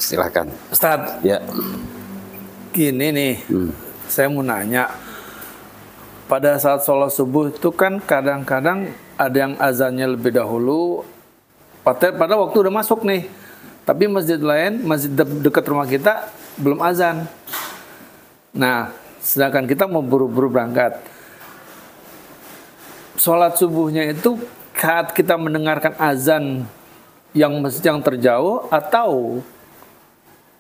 Silakan. Ustadz, Ya. gini nih, saya mau nanya. Pada saat sholat subuh itu kan kadang-kadang ada yang azannya lebih dahulu, pada waktu udah masuk nih. Tapi masjid lain, masjid dekat rumah kita belum azan. Nah, sedangkan kita mau buru-buru berangkat. Sholat subuhnya itu saat kita mendengarkan azan yang masjid yang terjauh, atau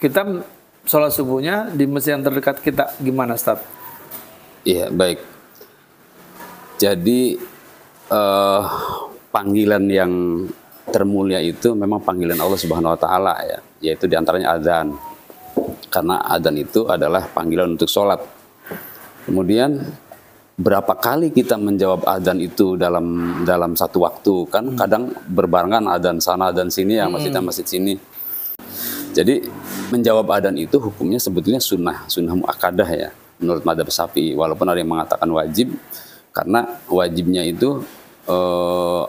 kita sholat subuhnya di masjid yang terdekat kita, gimana Ustaz? Iya, baik. Jadi panggilan yang termulia itu memang panggilan Allah Subhanahu wa taala ya, yaitu diantaranya azan. Karena azan itu adalah panggilan untuk sholat. Kemudian berapa kali kita menjawab azan itu dalam satu waktu, kan kadang berbarengan azan sana azan sini ya, masjidnya masjid sini. Jadi menjawab azan itu hukumnya sebetulnya sunnah muakkadah ya menurut madzhab Syafi'i, walaupun ada yang mengatakan wajib, karena wajibnya itu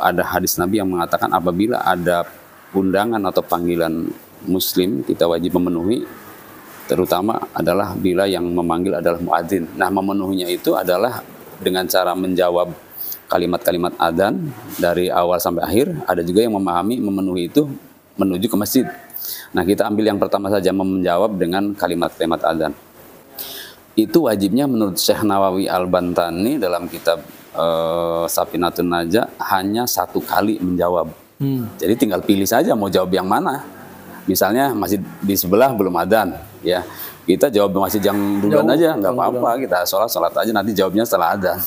ada hadis Nabi yang mengatakan apabila ada undangan atau panggilan muslim kita wajib memenuhi, terutama adalah bila yang memanggil adalah muadzin. Nah, memenuhinya itu adalah dengan cara menjawab kalimat-kalimat adzan dari awal sampai akhir. Ada juga yang memahami memenuhi itu menuju ke masjid. Nah, kita ambil yang pertama saja, menjawab dengan kalimat-kalimat adzan. Itu wajibnya menurut Syekh Nawawi Al-Bantani dalam kitab Safinatun Najah hanya satu kali menjawab. Jadi tinggal pilih saja mau jawab yang mana. Misalnya masjid di sebelah belum adzan, ya kita jawab masjid yang duluan aja, nggak apa-apa, kita sholat aja, nanti jawabnya setelah adzan.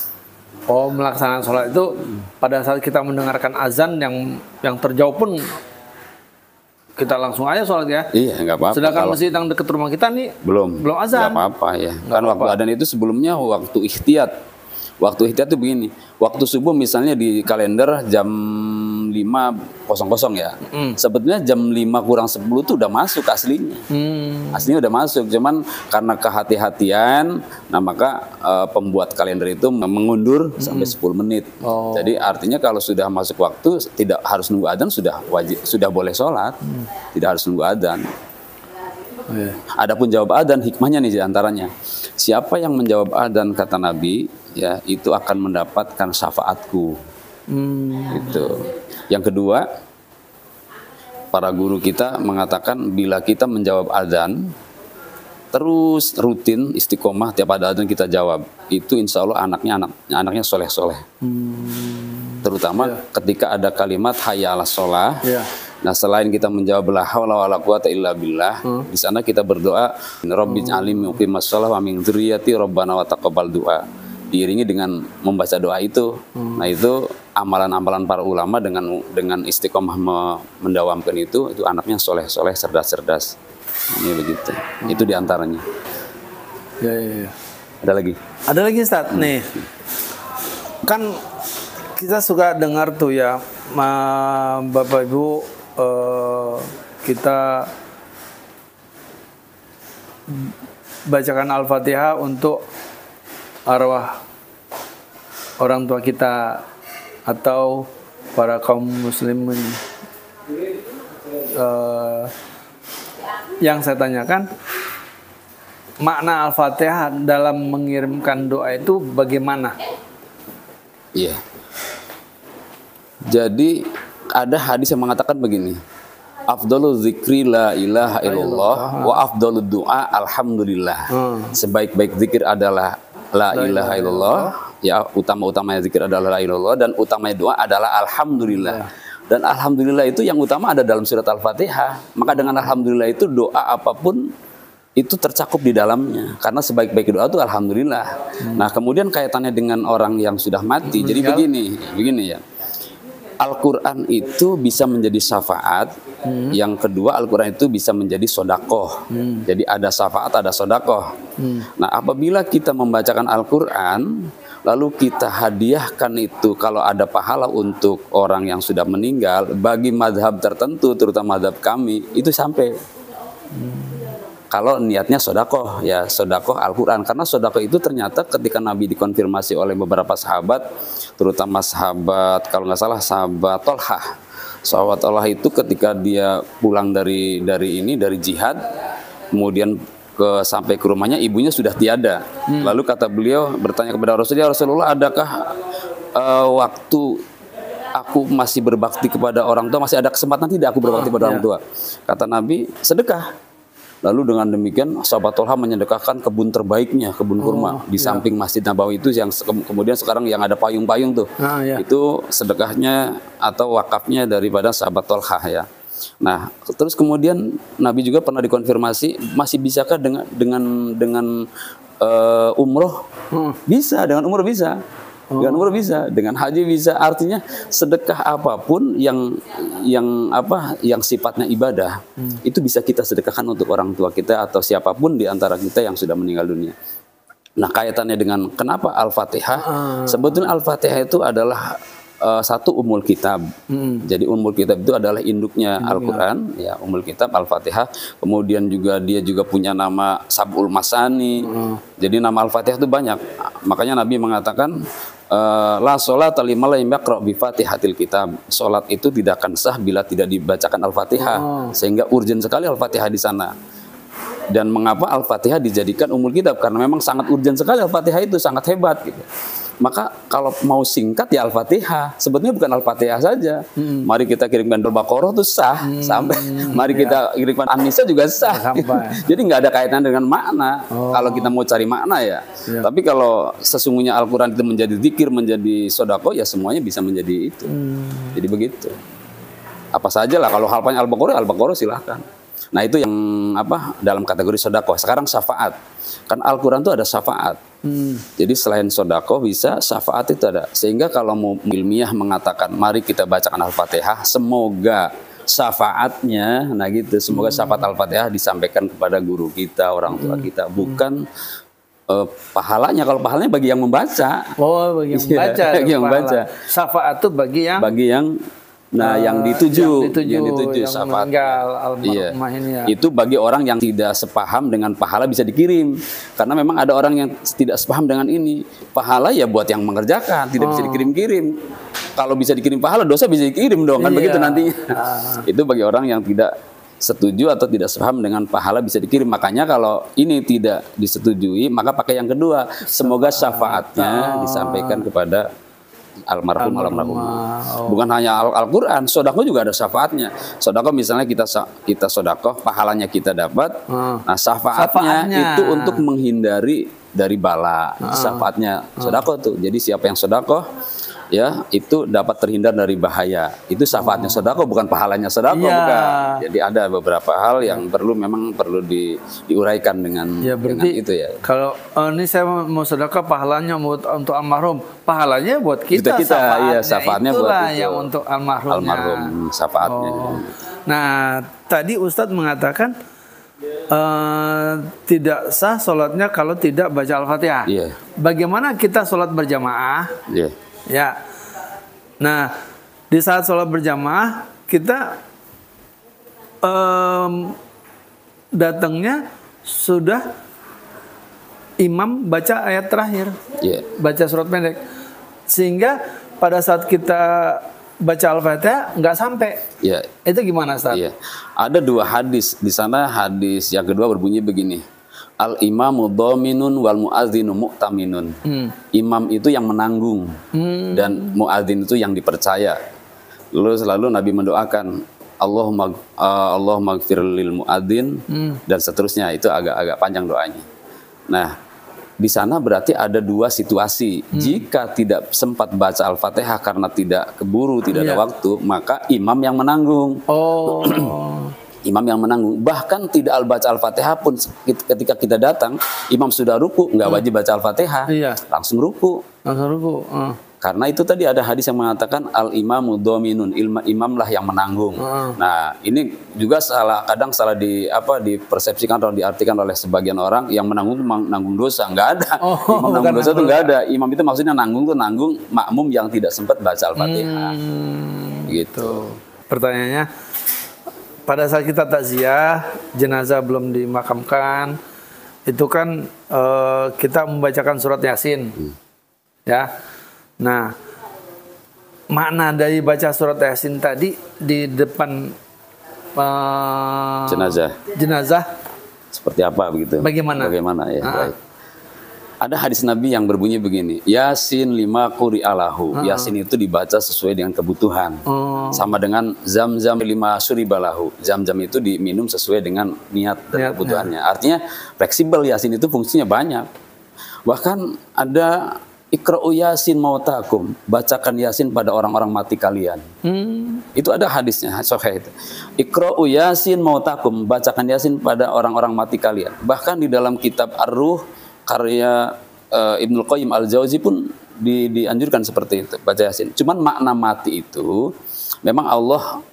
Oh, melaksanakan sholat itu pada saat kita mendengarkan azan yang terjauh pun kita langsung aja sholat ya. Iya, nggak apa-apa. Sedangkan masjid yang dekat rumah kita nih belum azan. Nggak apa-apa ya. Kan waktu adzan itu sebelumnya waktu ihtiyat. Waktu ihtiyat itu begini. Waktu subuh misalnya di kalender jam 5.00 ya. Sebetulnya jam 5 kurang 10 itu udah masuk aslinya. Aslinya udah masuk. Cuman karena kehati-hatian, nah maka pembuat kalender itu mengundur sampai 10 menit. Jadi artinya kalau sudah masuk waktu tidak harus nunggu adzan, sudah boleh sholat. Tidak harus nunggu adzan. Adapun jawab adzan, hikmahnya nih diantaranya, siapa yang menjawab adzan kata Nabi, ya itu akan mendapatkan syafaatku. Itu. Yang kedua, para guru kita mengatakan bila kita menjawab adzan terus rutin istiqomah, tiap ada adzan kita jawab, itu insya Allah anaknya soleh-soleh. Terutama ketika ada kalimat hayya 'alas sholah. Nah, selain kita menjawab la haula wala quwata illa billah, di sana kita berdoa Rabbi ij'alni muqimas shalah wa min dzurriyyati rabbana wa taqabbal du'a. Diiringi dengan membaca doa itu. Nah, itu amalan-amalan para ulama dengan istiqomah mendawamkan itu anaknya soleh-soleh, cerdas-cerdas. Ini begitu. Itu diantaranya. Ya. Ada lagi? Ada lagi Ustaz. Nih, kan kita suka dengar tuh ya, Bapak Ibu, kita bacakan Al-Fatihah untuk arwah orang tua kita atau para kaum muslimin. Yang saya tanyakan, makna Al-Fatihah dalam mengirimkan doa itu bagaimana? Iya. Jadi ada hadis yang mengatakan begini, afdalu dzikri la ilaha illallah wa afdalu du'a alhamdulillah. Sebaik-baik zikir adalah la ilaha illallah, ya utama-utamanya zikir adalah la ilaha illallah, dan utamanya doa adalah alhamdulillah. Dan alhamdulillah itu yang utama ada dalam surat Al-Fatihah. Maka dengan alhamdulillah itu doa apapun itu tercakup di dalamnya, karena sebaik-baik doa itu alhamdulillah. Nah, kemudian kaitannya dengan orang yang sudah mati. Jadi begini ya. Al-Quran itu bisa menjadi syafaat. Yang kedua, Al-Quran itu bisa menjadi sodakoh. Jadi ada syafaat, ada sodakoh. Nah, apabila kita membacakan Al-Quran, lalu kita hadiahkan itu, kalau ada pahala untuk orang yang sudah meninggal, bagi madhab tertentu, terutama madhab kami, itu sampai. kalau niatnya sodakoh, ya sodakoh Al-Quran. Karena sodakoh itu ternyata ketika Nabi dikonfirmasi oleh beberapa sahabat, terutama sahabat, kalau nggak salah sahabat Tolhah. Sahabat Tolhah itu ketika dia pulang dari jihad, kemudian sampai ke rumahnya, ibunya sudah tiada. Lalu kata beliau bertanya kepada Rasulullah, Rasulullah, adakah waktu aku masih berbakti kepada orang tua, masih ada kesempatan tidak aku berbakti kepada orang tua? Kata Nabi, sedekah. Lalu dengan demikian sahabat Tolha menyedekahkan kebun terbaiknya, kebun kurma di samping Masjid Nabawi itu, yang kemudian sekarang yang ada payung-payung tuh. Itu sedekahnya atau wakafnya daripada sahabat Tolha ya. Nah, terus kemudian Nabi juga pernah dikonfirmasi, masih bisakah dengan umroh? Bisa, dengan umroh bisa. Dengan umroh bisa, dengan haji bisa. Artinya sedekah apapun yang sifatnya ibadah, itu bisa kita sedekahkan untuk orang tua kita atau siapapun di antara kita yang sudah meninggal dunia. Nah, kaitannya dengan kenapa Al-Fatihah? Sebetulnya Al-Fatihah itu adalah satu Ummul Kitab. Jadi Ummul Kitab itu adalah induknya Al-Quran, ya, Ummul Kitab Al-Fatihah. Kemudian dia juga punya nama Sab'ul Masani. Jadi nama Al-Fatihah itu banyak. Makanya Nabi mengatakan, la sholata liman lam yaqra bi Fatihatil Kitab. Salat itu tidak akan sah bila tidak dibacakan Al-Fatihah. Sehingga urgen sekali Al-Fatihah di sana. Dan mengapa Al-Fatihah dijadikan Ummul Kitab? Karena memang sangat urgen sekali Al-Fatihah itu, sangat hebat gitu. Maka kalau mau singkat ya Al-Fatihah. Sebetulnya bukan Al-Fatihah saja. Mari kita kirimkan Al-Baqarah itu sah sampai. Mari kita kirimkan An-Nisa juga sah. Jadi nggak ada kaitan dengan makna. Kalau kita mau cari makna ya. Tapi kalau sesungguhnya Al-Quran itu menjadi zikir, menjadi sodako, ya semuanya bisa menjadi itu. Jadi begitu. Apa saja lah. Kalau halnya Al-Baqarah silahkan. Nah itu yang dalam kategori sodako. Sekarang syafaat. Kan Al-Quran itu ada syafaat. Jadi selain sodako bisa, syafaat itu ada. Sehingga kalau mau ilmiah mengatakan mari kita bacakan Al-Fatihah, semoga syafaatnya, nah gitu, semoga syafaat Al-Fatihah disampaikan kepada guru kita, orang tua kita, bukan pahalanya. Kalau pahalanya bagi yang membaca. Oh, bagi yang membaca. Bagi yang membaca. Syafaat itu bagi yang yang dituju yang syafaat. Iya. Itu bagi orang yang tidak sepaham dengan pahala bisa dikirim. Karena memang ada orang yang tidak sepaham dengan ini. Pahala ya buat yang mengerjakan, tidak bisa dikirim-kirim. Kalau bisa dikirim pahala, dosa bisa dikirim dong, kan begitu nantinya. Itu bagi orang yang tidak setuju atau tidak sepaham dengan pahala bisa dikirim. Makanya kalau ini tidak disetujui, maka pakai yang kedua. Semoga syafaatnya disampaikan kepada almarhum. Bukan hanya Al-Quran, sodako juga ada syafaatnya. Sodako misalnya kita sodako, pahalanya kita dapat. Nah syafaatnya itu untuk menghindari dari bala. Syafaatnya sodako tuh. Jadi siapa yang sodako, ya itu dapat terhindar dari bahaya. Itu syafaatnya sodako, bukan pahalanya sodako, bukan. Jadi ada beberapa hal yang memang perlu diuraikan dengan itu ya. Kalau ini saya mau sodako, pahalanya untuk almarhum, pahalanya buat kita syafaatnya buat yang untuk almarhum syafaatnya. Nah tadi Ustadz mengatakan tidak sah sholatnya kalau tidak baca Al-Fatihah. Bagaimana kita sholat berjamaah? Ya, nah di saat sholat berjamaah kita datangnya sudah imam baca ayat terakhir, baca surat pendek, sehingga pada saat kita baca Al-Fatihah nggak sampai. Itu gimana, Ustaz? Ada dua hadis di sana. Hadis yang kedua berbunyi begini. Al-imamu dhaminun wal mu'adzinu mu'taminun. Imam itu yang menanggung dan mu'adzin itu yang dipercaya. Lalu Nabi mendoakan Allahumma gfir lil mu'adzin dan seterusnya. Itu agak panjang doanya. Nah, di sana berarti ada dua situasi. Jika tidak sempat baca Al-Fatihah karena tidak keburu, tidak ada waktu, maka imam yang menanggung. Imam yang menanggung. Bahkan tidak baca Al-Fatihah pun ketika kita datang, imam sudah ruku, nggak wajib baca Al-Fatihah, langsung ruku. Karena itu tadi ada hadis yang mengatakan al-imamu dhaminun, imamlah yang menanggung. Nah, ini juga kadang salah dipersepsikan atau diartikan oleh sebagian orang, yang menanggung dosa. Nggak ada. Imam menanggung dosa itu nggak ada. Imam itu maksudnya nanggung makmum yang tidak sempat baca Al-Fatihah. Gitu. Pertanyaannya, pada saat kita takziah, jenazah belum dimakamkan, itu kan kita membacakan surat Yasin. Ya. Nah, makna dari baca surat Yasin tadi di depan jenazah seperti apa begitu? Bagaimana? Bagaimana ya? Baik. Ada hadis Nabi yang berbunyi begini, Yasin lima quri'alahu. Yasin itu dibaca sesuai dengan kebutuhan. Sama dengan Zam-Zam lima suribalahu. Zam-Zam itu diminum sesuai dengan niat dan kebutuhannya. Artinya fleksibel, Yasin itu fungsinya banyak. Bahkan ada Iqra'u Yasin mautakum, bacakan Yasin pada orang-orang mati kalian. Itu ada hadisnya, sahih itu. Iqra'u Yasin mautakum, bacakan Yasin pada orang-orang mati kalian. Bahkan di dalam kitab Ar-Ruh karya Ibnul Qayyim Al-Jauzi pun dianjurkan seperti itu, baca Yasin. Cuman makna mati itu memang Allah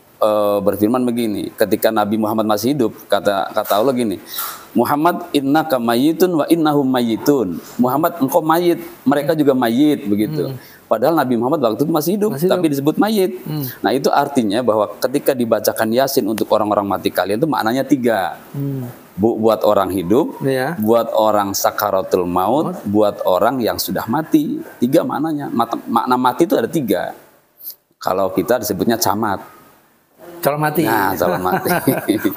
berfirman begini, ketika Nabi Muhammad masih hidup, kata Allah gini, Muhammad innaka mayyitun wa innahum mayyitun. Muhammad engkau mayit, mereka juga mayit, begitu. Padahal Nabi Muhammad waktu itu masih hidup, tapi disebut mayit. Nah, itu artinya bahwa ketika dibacakan Yasin untuk orang-orang mati kalian itu maknanya 3. Buat orang hidup, buat orang sakaratul maut, buat orang yang sudah mati. 3 maknanya. Makna mati itu ada 3. Kalau kita disebutnya camat. Calon mati. Nah, calon mati.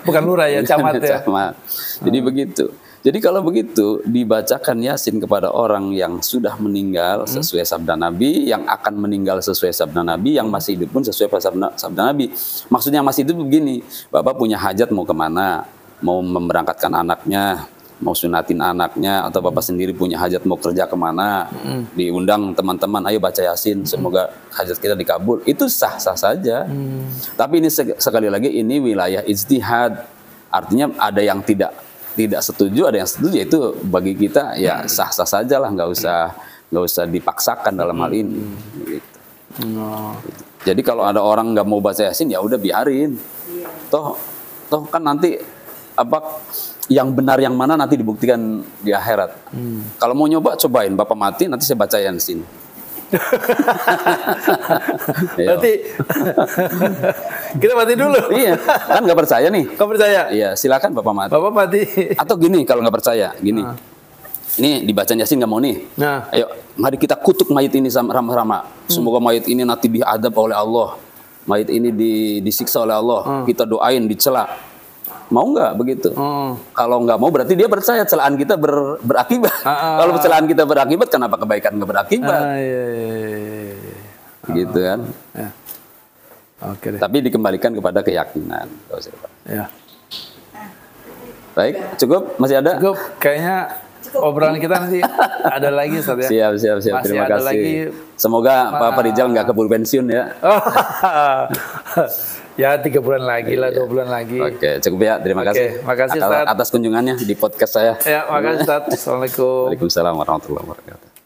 Bukan lurah ya, camat ya. Camat. Jadi begitu. Jadi kalau begitu dibacakan Yasin kepada orang yang sudah meninggal sesuai sabda Nabi, yang akan meninggal sesuai sabda Nabi, yang masih hidup pun sesuai sabda Nabi. Maksudnya masih hidup begini, Bapak punya hajat mau kemana? Mau memberangkatkan anaknya, mau sunatin anaknya, atau Bapak sendiri punya hajat mau kerja kemana, diundang teman-teman, ayo baca Yasin, semoga hajat kita dikabul. Itu sah-sah saja. Tapi ini sekali lagi ini wilayah ijtihad. Artinya ada yang tidak setuju, ada yang setuju. Itu bagi kita ya sah-sah saja lah, nggak usah dipaksakan dalam hal ini. Gitu. Jadi kalau ada orang nggak mau baca Yasin, ya udah biarin. Toh kan nanti yang benar yang mana nanti dibuktikan di akhirat. Kalau mau nyoba, cobain. Bapak mati, nanti saya baca Yasin. Berarti kita mati dulu. Iya, kan nggak percaya nih. Nggak percaya? Iya, silakan Bapak mati. Bapak mati. Atau gini, kalau nggak percaya, gini. Ini dibaca Yasin nggak mau nih. Ayo, mari kita kutuk mayit ini sama-sama. Semoga mayit ini nanti diadab oleh Allah. Mayit ini disiksa oleh Allah. Kita doain, dicela. Mau nggak begitu? Kalau nggak mau berarti dia percaya celaan kita berakibat. Kalau celaan kita berakibat, kenapa kebaikan nggak berakibat? Gitu kan? Oke deh. Tapi dikembalikan kepada keyakinan. Ya. Baik, cukup? Masih ada? Cukup. Kayaknya obrolan kita nanti ada lagi, Ustaz ya. Siap. Masih Terima ada kasih. lagi. Semoga Pak Rijal nggak keburu pensiun ya. Ya 3 bulan lagi lah, 2 bulan lagi. Oke, cukup ya. Terima kasih. Makasih Ustaz. Atas kunjungannya di podcast saya. Ya, makasih Ustaz. Assalamualaikum. Waalaikumsalam warahmatullahi wabarakatuh.